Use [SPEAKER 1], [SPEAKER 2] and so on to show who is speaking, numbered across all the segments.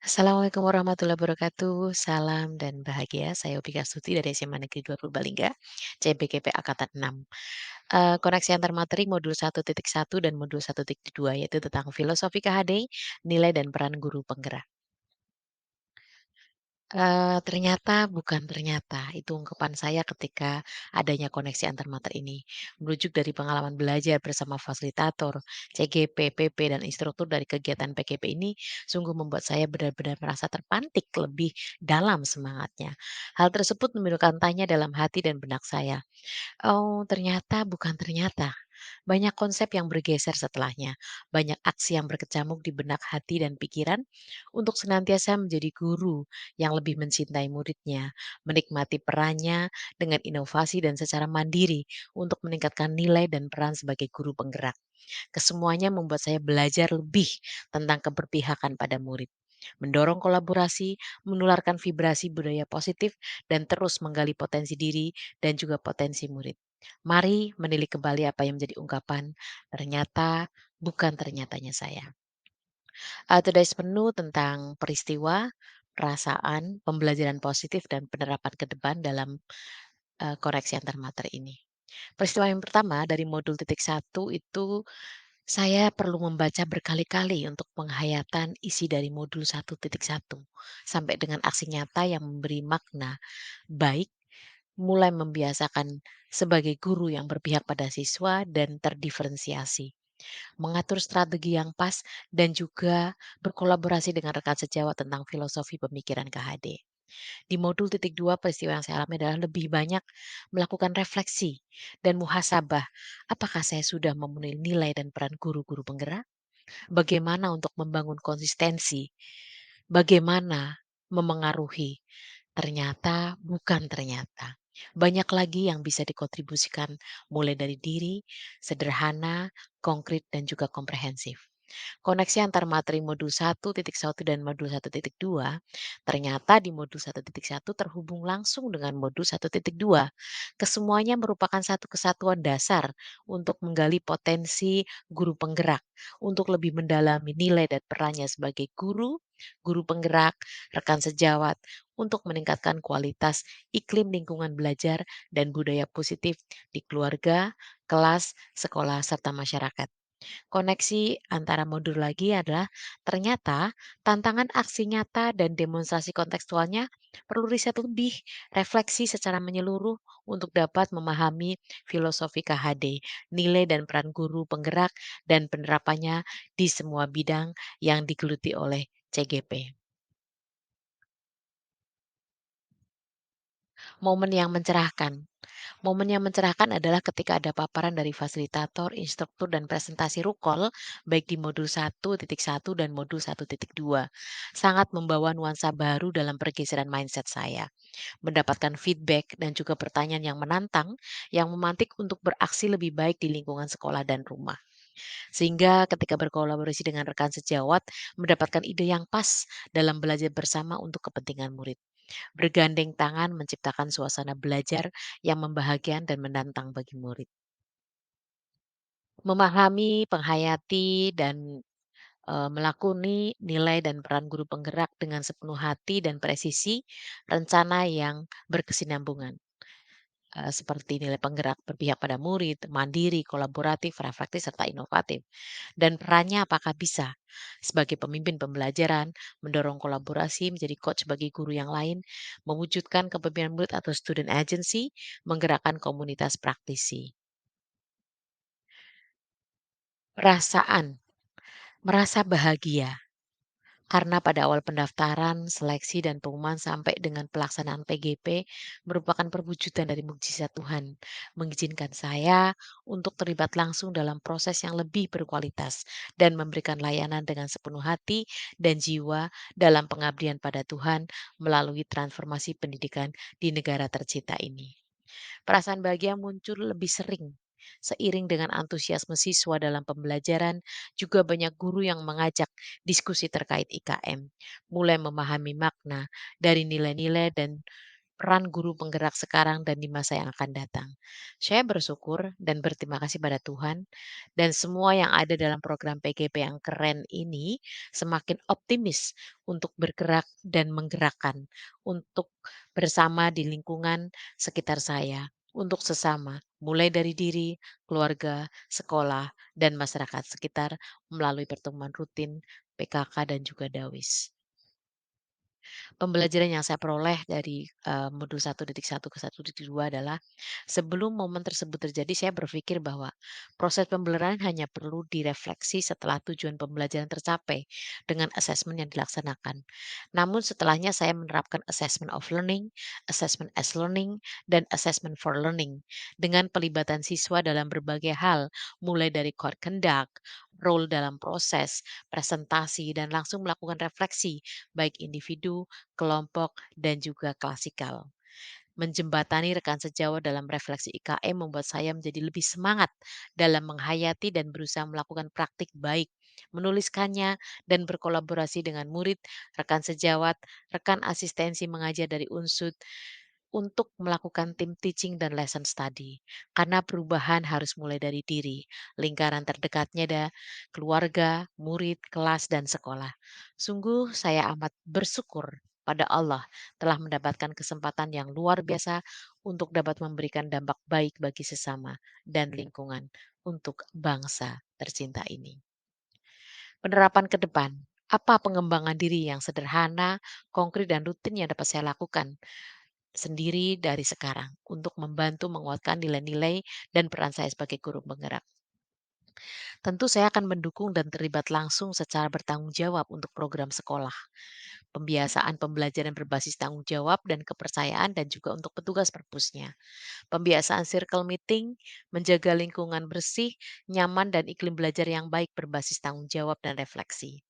[SPEAKER 1] Assalamualaikum warahmatullahi wabarakatuh. Salam dan bahagia. Saya Upi Astuti dari SMA Negeri 2 Purbalingga, CBGP Angkatan 6. Koneksi antar materi modul 1.1 dan modul 1.2 yaitu tentang filosofi KHD, nilai dan peran guru penggerak. Ternyata, itu ungkapan saya ketika adanya koneksi antar materi ini. Merujuk dari pengalaman belajar bersama fasilitator, CGP, PP, dan instruktur dari kegiatan PKP ini sungguh membuat saya benar-benar merasa terpantik lebih dalam semangatnya. Hal tersebut menimbulkan tanya dalam hati dan benak saya. Oh, ternyata. Banyak konsep yang bergeser setelahnya, banyak aksi yang berkecamuk di benak hati dan pikiran untuk senantiasa menjadi guru yang lebih mencintai muridnya, menikmati perannya dengan inovasi dan secara mandiri untuk meningkatkan nilai dan peran sebagai guru penggerak. Kesemuanya membuat saya belajar lebih tentang keberpihakan pada murid, mendorong kolaborasi, menularkan vibrasi budaya positif, dan terus menggali potensi diri dan juga potensi murid. Mari menilik kembali apa yang menjadi ungkapan, ternyata bukan ternyatanya saya. Today's penuh tentang peristiwa, perasaan, pembelajaran positif, dan penerapan ke depan dalam koreksi antar materi ini. Peristiwa yang pertama dari modul titik satu itu saya perlu membaca berkali-kali untuk penghayatan isi dari modul 1.1 sampai dengan aksi nyata yang memberi makna baik, mulai membiasakan sebagai guru yang berpihak pada siswa dan terdiferensiasi, mengatur strategi yang pas dan juga berkolaborasi dengan rekan sejawat tentang filosofi pemikiran KHD. Di modul titik dua peristiwa yang saya alami adalah lebih banyak melakukan refleksi dan muhasabah. Apakah saya sudah memenuhi nilai dan peran guru-guru penggerak? Bagaimana untuk membangun konsistensi? Bagaimana memengaruhi? Ternyata bukan ternyata. Banyak lagi yang bisa dikontribusikan mulai dari diri, sederhana, konkret, dan juga komprehensif. Koneksi antar materi modul 1.1 dan modul 1.2, ternyata di modul 1.1 terhubung langsung dengan modul 1.2. Kesemuanya merupakan satu kesatuan dasar untuk menggali potensi guru penggerak, untuk lebih mendalami nilai dan perannya sebagai guru, guru penggerak, rekan sejawat, untuk meningkatkan kualitas iklim lingkungan belajar dan budaya positif di keluarga, kelas, sekolah, serta masyarakat. Koneksi antara modul lagi adalah ternyata tantangan aksi nyata dan demonstrasi kontekstualnya perlu riset lebih, refleksi secara menyeluruh untuk dapat memahami filosofi KHD, nilai dan peran guru penggerak, dan penerapannya di semua bidang yang digeluti oleh CGP. Momen yang mencerahkan. Momen yang mencerahkan adalah ketika ada paparan dari fasilitator, instruktur, dan presentasi rukol, baik di modul 1.1 dan modul 1.2. Sangat membawa nuansa baru dalam pergeseran mindset saya. Mendapatkan feedback dan juga pertanyaan yang menantang, yang memantik untuk beraksi lebih baik di lingkungan sekolah dan rumah. Sehingga ketika berkolaborasi dengan rekan sejawat, mendapatkan ide yang pas dalam belajar bersama untuk kepentingan murid. Bergandeng tangan menciptakan suasana belajar yang membahagiakan dan menantang bagi murid. Memahami, penghayati, dan melakoni nilai dan peran guru penggerak dengan sepenuh hati dan presisi, rencana yang berkesinambungan. Seperti nilai penggerak berpihak pada murid, mandiri, kolaboratif, reflektif, serta inovatif. Dan perannya apakah bisa sebagai pemimpin pembelajaran, mendorong kolaborasi, menjadi coach bagi guru yang lain, mewujudkan kepemimpinan murid atau student agency, menggerakkan komunitas praktisi. Perasaan, merasa bahagia. Karena pada awal pendaftaran, seleksi, dan pengumuman sampai dengan pelaksanaan PGP merupakan perwujudan dari mukjizat Tuhan, mengizinkan saya untuk terlibat langsung dalam proses yang lebih berkualitas dan memberikan layanan dengan sepenuh hati dan jiwa dalam pengabdian pada Tuhan melalui transformasi pendidikan di negara tercinta ini. Perasaan bahagia muncul lebih sering. Seiring dengan antusiasme siswa dalam pembelajaran, juga banyak guru yang mengajak diskusi terkait IKM, mulai memahami makna dari nilai-nilai dan peran guru penggerak sekarang dan di masa yang akan datang. Saya bersyukur dan berterima kasih pada Tuhan dan semua yang ada dalam program PGP yang keren ini semakin optimis untuk bergerak dan menggerakkan untuk bersama di lingkungan sekitar saya, untuk sesama, mulai dari diri, keluarga, sekolah, dan masyarakat sekitar melalui pertemuan rutin, PKK, dan juga DAWIS. Pembelajaran yang saya peroleh dari, modul 1.1 ke 1.2 adalah, sebelum momen tersebut terjadi saya berpikir bahwa proses pembelajaran hanya perlu direfleksi setelah tujuan pembelajaran tercapai dengan asesmen yang dilaksanakan. Namun setelahnya saya menerapkan assessment of learning, assessment as learning, dan assessment for learning dengan pelibatan siswa dalam berbagai hal, mulai dari core conduct, role dalam proses, presentasi, dan langsung melakukan refleksi baik individu, kelompok, dan juga klasikal. Menjembatani rekan sejawat dalam refleksi IKM membuat saya menjadi lebih semangat dalam menghayati dan berusaha melakukan praktik baik, menuliskannya, dan berkolaborasi dengan murid, rekan sejawat, rekan asistensi mengajar dari unsur untuk melakukan tim teaching dan lesson study. Karena perubahan harus mulai dari diri, lingkaran terdekatnya keluarga, murid, kelas, dan sekolah. Sungguh saya amat bersyukur pada Allah telah mendapatkan kesempatan yang luar biasa untuk dapat memberikan dampak baik bagi sesama dan lingkungan untuk bangsa tercinta ini. Penerapan ke depan, apa pengembangan diri yang sederhana, konkret, dan rutin yang dapat saya lakukan sendiri dari sekarang untuk membantu menguatkan nilai-nilai dan peran saya sebagai guru penggerak? Tentu saya akan mendukung dan terlibat langsung secara bertanggung jawab untuk program sekolah, pembiasaan pembelajaran berbasis tanggung jawab dan kepercayaan dan juga untuk petugas perpusnya. Pembiasaan circle meeting, menjaga lingkungan bersih, nyaman dan iklim belajar yang baik berbasis tanggung jawab dan refleksi.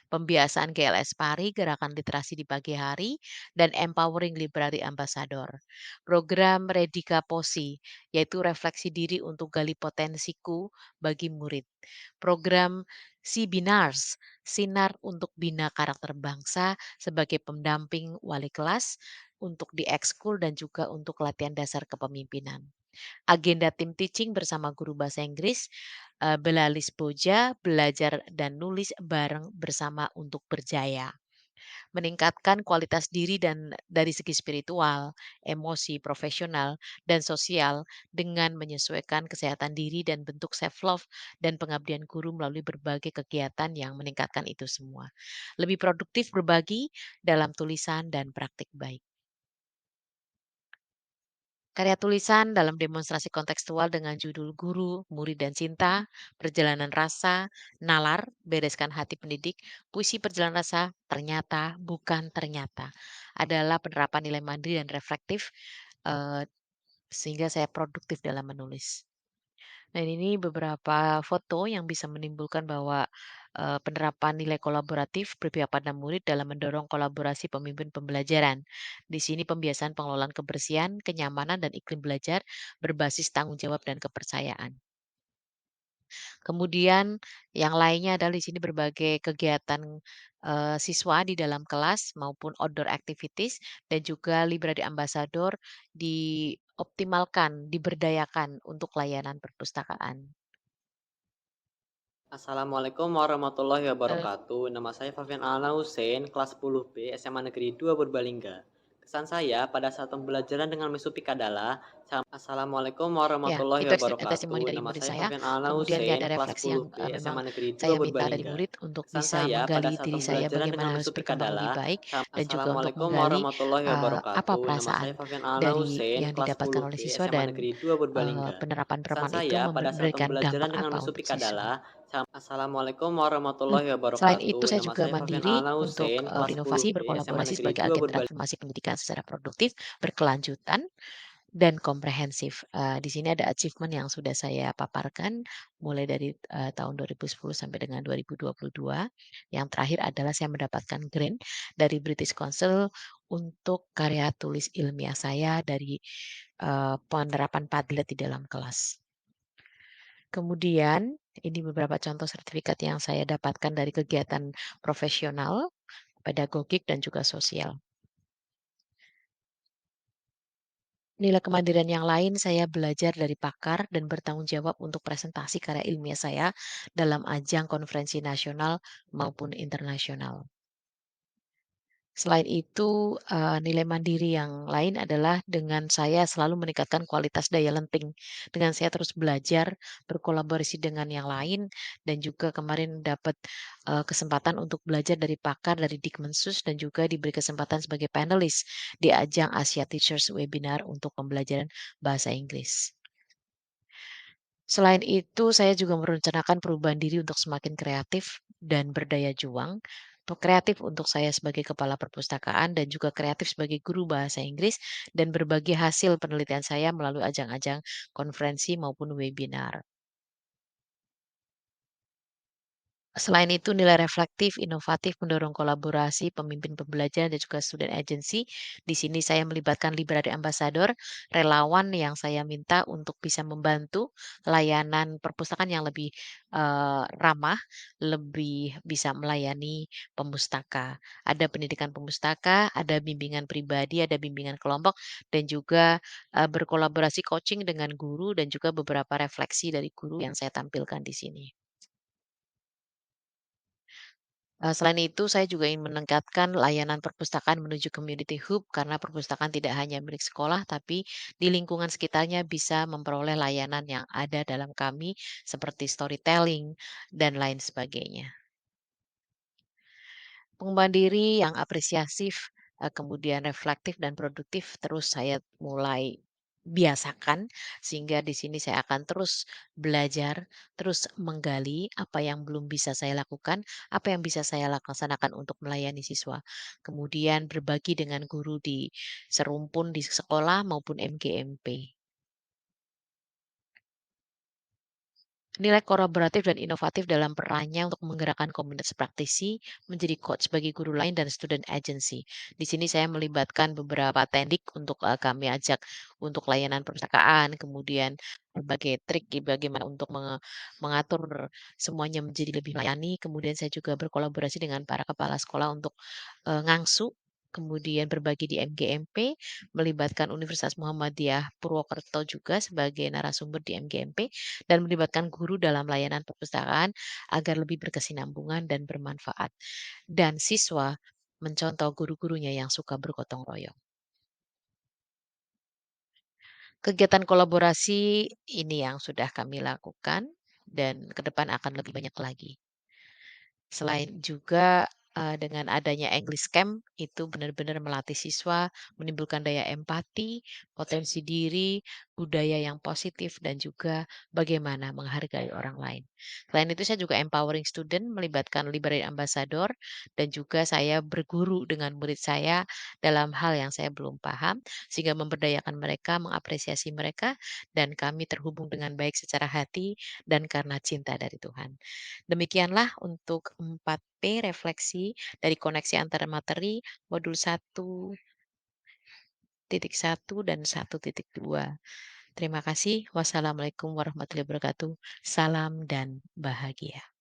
[SPEAKER 1] Pembiasaan GLS Pari, gerakan literasi di pagi hari, dan Empowering Library Ambassador. Program Redika Posi, yaitu refleksi diri untuk gali potensiku bagi murid. Program Sibinars, Sinar untuk Bina Karakter Bangsa sebagai pendamping wali kelas untuk di ekskul dan juga untuk latihan dasar kepemimpinan. Agenda tim teaching bersama guru bahasa Inggris, Belalis Boja, belajar dan nulis bareng bersama untuk berjaya. Meningkatkan kualitas diri dan dari segi spiritual, emosi, profesional, dan sosial dengan menyesuaikan kesehatan diri dan bentuk self love dan pengabdian guru melalui berbagai kegiatan yang meningkatkan itu semua. Lebih produktif berbagi dalam tulisan dan praktik baik. Karya tulisan dalam demonstrasi kontekstual dengan judul Guru, Murid dan Cinta, Perjalanan Rasa, Nalar, Bereskan Hati Pendidik, Puisi Perjalanan Rasa, Ternyata Bukan Ternyata, adalah penerapan nilai mandiri dan reflektif, eee, sehingga saya produktif dalam menulis. Dan ini beberapa foto yang bisa menimbulkan bahwa, penerapan nilai kolaboratif berpihak pada murid dalam mendorong kolaborasi pemimpin pembelajaran. Di sini pembiasaan pengelolaan kebersihan, kenyamanan, dan iklim belajar berbasis tanggung jawab dan kepercayaan. Kemudian yang lainnya adalah di sini berbagai kegiatan, siswa di dalam kelas maupun outdoor activities dan juga Library Ambassador dioptimalkan, diberdayakan untuk layanan perpustakaan.
[SPEAKER 2] Assalamualaikum warahmatullahi
[SPEAKER 1] Eee,
[SPEAKER 2] wabarakatuh. Nama saya Fabian Alana Hussein, kelas 10B, SMA Negeri 2 Purbalingga. Kesan saya pada saat pembelajaran dengan Mesupik adalah Assalamualaikum
[SPEAKER 1] Ya,
[SPEAKER 2] warahmatullahi
[SPEAKER 1] itu
[SPEAKER 2] wabarakatuh.
[SPEAKER 1] testimoni dari
[SPEAKER 2] Nama
[SPEAKER 1] murid
[SPEAKER 2] saya
[SPEAKER 1] saya.
[SPEAKER 2] Fabian Alana
[SPEAKER 1] Kemudian ini
[SPEAKER 2] Hussein,
[SPEAKER 1] ada
[SPEAKER 2] kelas
[SPEAKER 1] refleksi yang,
[SPEAKER 2] 10B,
[SPEAKER 1] memang
[SPEAKER 2] SMA Negeri 2
[SPEAKER 1] saya minta dari
[SPEAKER 2] Purbalingga.
[SPEAKER 1] murid untuk
[SPEAKER 2] Kesan
[SPEAKER 1] bisa
[SPEAKER 2] saya pada
[SPEAKER 1] menggali
[SPEAKER 2] saat
[SPEAKER 1] diri saya
[SPEAKER 2] pembelajaran dengan
[SPEAKER 1] bagaimana harus
[SPEAKER 2] Mesupik
[SPEAKER 1] berkembang lebih
[SPEAKER 2] adalah
[SPEAKER 1] baik dan juga untuk
[SPEAKER 2] Assalamualaikum
[SPEAKER 1] menggali,
[SPEAKER 2] warahmatullahi
[SPEAKER 1] apa
[SPEAKER 2] wabarakatuh. Nama saya
[SPEAKER 1] perasaan
[SPEAKER 2] Fabian Alana
[SPEAKER 1] dari
[SPEAKER 2] Hussein,
[SPEAKER 1] yang
[SPEAKER 2] kelas
[SPEAKER 1] didapatkan oleh
[SPEAKER 2] 10B,
[SPEAKER 1] siswa
[SPEAKER 2] SMA
[SPEAKER 1] dan,
[SPEAKER 2] Negeri 2 Purbalingga. Kesan
[SPEAKER 1] penerapan itu
[SPEAKER 2] saya pada saat
[SPEAKER 1] memberikan
[SPEAKER 2] pembelajaran
[SPEAKER 1] dampak
[SPEAKER 2] dengan
[SPEAKER 1] apa untuk
[SPEAKER 2] Mesupik
[SPEAKER 1] siswa.
[SPEAKER 2] adalah Assalamualaikum
[SPEAKER 1] Mmm,
[SPEAKER 2] warahmatullahi
[SPEAKER 1] selain itu
[SPEAKER 2] wabarakatuh.
[SPEAKER 1] saya
[SPEAKER 2] Nama
[SPEAKER 1] juga
[SPEAKER 2] saya Fabian
[SPEAKER 1] mandiri
[SPEAKER 2] Alana
[SPEAKER 1] untuk,
[SPEAKER 2] Hussein, kelas
[SPEAKER 1] berinovasi
[SPEAKER 2] 10B, SMA
[SPEAKER 1] berkolaborasi
[SPEAKER 2] Negeri
[SPEAKER 1] sebagai
[SPEAKER 2] 2
[SPEAKER 1] agen
[SPEAKER 2] Purbalingga.
[SPEAKER 1] transformasi pendidikan secara produktif, berkelanjutan, dan komprehensif. Di sini ada achievement yang sudah saya paparkan mulai dari, tahun 2010 sampai dengan 2022. Yang terakhir adalah saya mendapatkan grant dari British Council untuk karya tulis ilmiah saya dari, penerapan Padlet di dalam kelas. Kemudian, ini beberapa contoh sertifikat yang saya dapatkan dari kegiatan profesional, pedagogik, dan juga sosial. Nilai kemandirian yang lain saya belajar dari pakar dan bertanggung jawab untuk presentasi karya ilmiah saya dalam ajang konferensi nasional maupun internasional. Selain itu, nilai mandiri yang lain adalah dengan saya selalu meningkatkan kualitas daya lenting. Dengan saya terus belajar, berkolaborasi dengan yang lain, dan juga kemarin dapat, kesempatan untuk belajar dari pakar dari Dikmensus dan juga diberi kesempatan sebagai panelis di ajang Asia Teachers Webinar untuk pembelajaran bahasa Inggris. Selain itu, saya juga merencanakan perubahan diri untuk semakin kreatif dan berdaya juang. Untuk kreatif untuk saya sebagai kepala perpustakaan dan juga kreatif sebagai guru bahasa Inggris dan berbagi hasil penelitian saya melalui ajang-ajang konferensi maupun webinar. Selain itu, nilai reflektif, inovatif, mendorong kolaborasi pemimpin pembelajaran dan juga student agency. Di sini saya melibatkan library ambassador, relawan yang saya minta untuk bisa membantu layanan perpustakaan yang lebih ramah, lebih bisa melayani pemustaka. Ada pendidikan pemustaka, ada bimbingan pribadi, ada bimbingan kelompok, dan juga berkolaborasi coaching dengan guru dan juga beberapa refleksi dari guru yang saya tampilkan di sini. Selain itu saya juga ingin meningkatkan layanan perpustakaan menuju community hub karena perpustakaan tidak hanya milik sekolah, tapi di lingkungan sekitarnya bisa memperoleh layanan yang ada dalam kami seperti storytelling dan lain sebagainya. Pengembangan diri yang apresiasif, kemudian reflektif dan produktif terus saya mulai biasakan, sehingga di sini saya akan terus belajar, terus menggali apa yang belum bisa saya lakukan, apa yang bisa saya laksanakan untuk melayani siswa. Kemudian berbagi dengan guru di serumpun di sekolah maupun MGMP. Nilai kolaboratif dan inovatif dalam perannya untuk menggerakkan komunitas praktisi, menjadi coach bagi guru lain dan student agency. Di sini saya melibatkan beberapa teknik untuk kami ajak untuk layanan perpustakaan, kemudian berbagai trik bagaimana untuk mengatur semuanya menjadi lebih melayani. Kemudian saya juga berkolaborasi dengan para kepala sekolah untuk ngangsu. Kemudian berbagi di MGMP, melibatkan Universitas Muhammadiyah Purwokerto juga sebagai narasumber di MGMP, dan melibatkan guru dalam layanan perpustakaan agar lebih berkesinambungan dan bermanfaat. Dan siswa mencontoh guru-gurunya yang suka bergotong royong. Kegiatan kolaborasi ini yang sudah kami lakukan dan ke depan akan lebih banyak lagi. Selain juga, dengan adanya English Camp, itu benar-benar melatih siswa, menimbulkan daya empati, potensi diri, budaya yang positif, dan juga bagaimana menghargai orang lain. Selain itu saya juga empowering student, melibatkan library ambassador, dan juga saya berguru dengan murid saya dalam hal yang saya belum paham, sehingga memberdayakan mereka, mengapresiasi mereka, dan kami terhubung dengan baik secara hati dan karena cinta dari Tuhan. Demikianlah untuk 4P refleksi dari koneksi antara materi modul 1.1 dan 1.2. Terima kasih. Wassalamualaikum warahmatullahi wabarakatuh. Salam dan bahagia.